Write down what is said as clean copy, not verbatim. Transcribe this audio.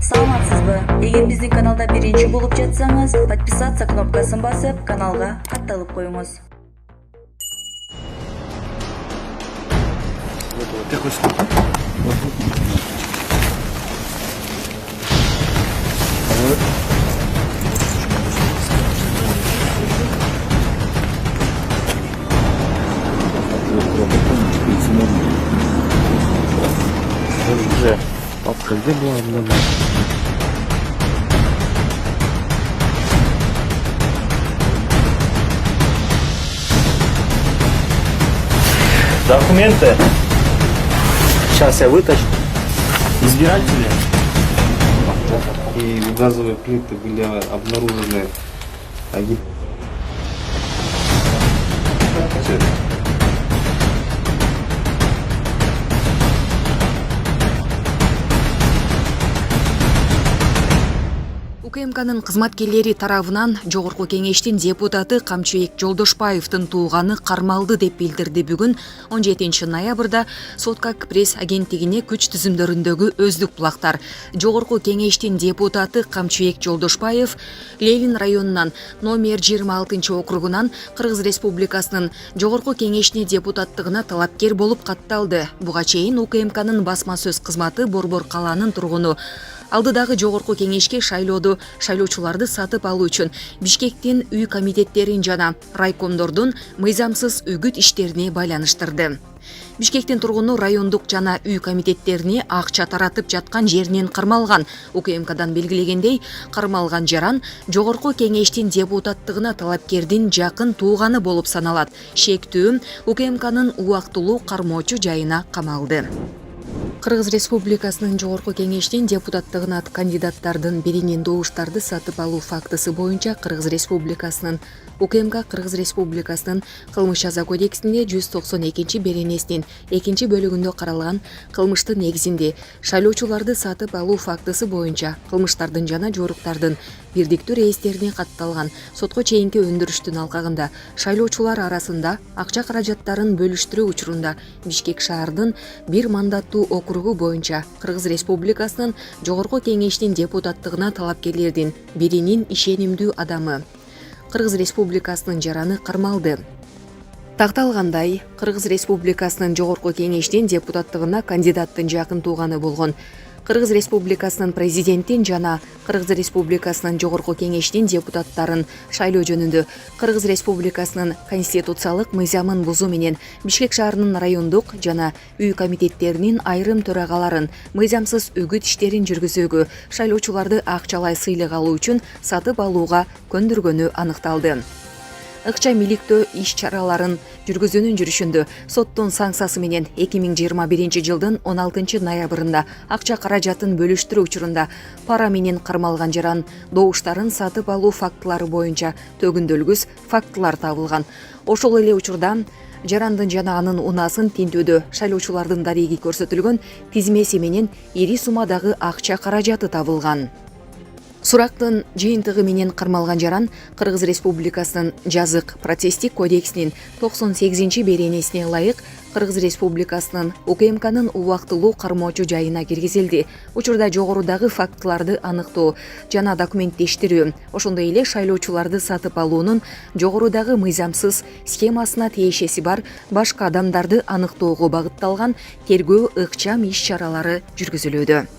Саламатсызбы? Эгер биздин каналда биринчи болуп жатсаңыз, подписаться кнопкасын басып, каналга катталып коюңуз. Уже открыли было. Документы. Сейчас я вытащу. Избиратели. И газовые плиты были обнаружены. УКМКнын кызматкерлери тарабынан Жогорку кеңештин депутаты Камчыбек Жолдошбаевдин тууганы кармалды деп билдирди бүгүн 17 ноябрда Сотка пресс агенттигине күч түзүмдөрүндөгү өздүк булактар. Жогорку кеңештин депутаты Камчыбек Жолдошбаев Левин районунан номер 26 округунан Кыргыз Республикасынын Жогорку кеңешине депутаттыгына талапкер болуп катталды. Буга чейин УКМКнын басма сөз кызматы Борбор калаанын тургуну алдыдагы Жогорку кеңешке шайлоочуларды сатып алуу үчүн Бишкектин үй комитеттерин жана райкомдордун мыйзамсыз үгүт иштерине байланыштырды. Бишкектин тургуну райондук жана үй комитеттерине акча таратып жаткан жеринен кармалган. УКМКдан белгилегендей, кармалган жаран Жогорку кеңештин депутаттыгына талапкердин жакын тууганы болуп саналат. Шектүү УКМКнын убактылуу кармоочу жайына камалды. Кыргыз Республикасынын Жогорку кеңештин депутаттыгына кандидаттардын биринин добуштарды сатып алуу фактысы боюнча Кыргыз Республикасынын УКМК Кыргыз Республикасынын кылмыш жаза кодексинде 192 беренесинин 2 бөлүгүндө каралган кылмыштын негизинде шайлоочуларды сатып алуу фактысы боюнча кылмыштардын жана жоруктардын бирдиктүү реестерине катталган сотко чейинки өндүрүштүн алкагында шайлоочулар арасында акча каражаттарын бөлүштүрүү учурунда Бишкек шаардын бир мандаттуу округу боюнча Кыргыз Республикасынын Жогорку кеңештин депутаттыгына талапкерлердин биринин ишенимдүү адамы Кыргыз Республикасынын жараны кармалды. Такталгандай, Кыргыз Республикасынын Жогорку кеңештин депутаттыгына кандидаттын жакын тууганы болгон Кыргыз Республикасынын президентин жана Кыргыз Республикасынын Жогорку кеңештин депутаттарын шайлоо жөнүндө Кыргыз Республикасынын конституциялык мыйзамын бузуу менен Бишкек шаарынын райондук жана үй комитеттеринин айрым төрагаларын мыйзамсыз үгүт иштерин жүргүзүүгө шайлоочуларды акчалай сыйлык алуу үчүн сатып алууга көндүргөнү аныкталды. Ыкча миликтөө иш-чараларын жүргүзүүнүн жүрүшүндө соттун санкциясы менен 2021 жылдын 16 ноябрында акча каражатын бөлүштүрүү учурунда пара менен кармалган жаран добуштарын сатып алуу фактылары боюнча төгүндөлгүс фактылар табылган. Ошол эле учурда жарандын жана анын унаасын тинтүүдө шайлоочулардын дареги көрсөтүлгөн тизмеси менен ири суммадагы акча каражаты табылган. Сурактын жыйынтыгы менен кармалган жаран Кыргыз Республикасынын жазык процесстик кодексинин 98 беренесине ылайык Кыргыз Республикасынын УКМКнын убактылуу кармоочу жайына киргизилди. Учурда жогорудагы фактыларды аныктоо жана документтештирүү, ошондой эле шайлоочуларды сатып алуунун жогорудагы мыйзамсыз схемасына тиешеси бар башка адамдарды аныктоого багытталган тергөө ыкчам иш-чаралары жүргүзүлүүдө.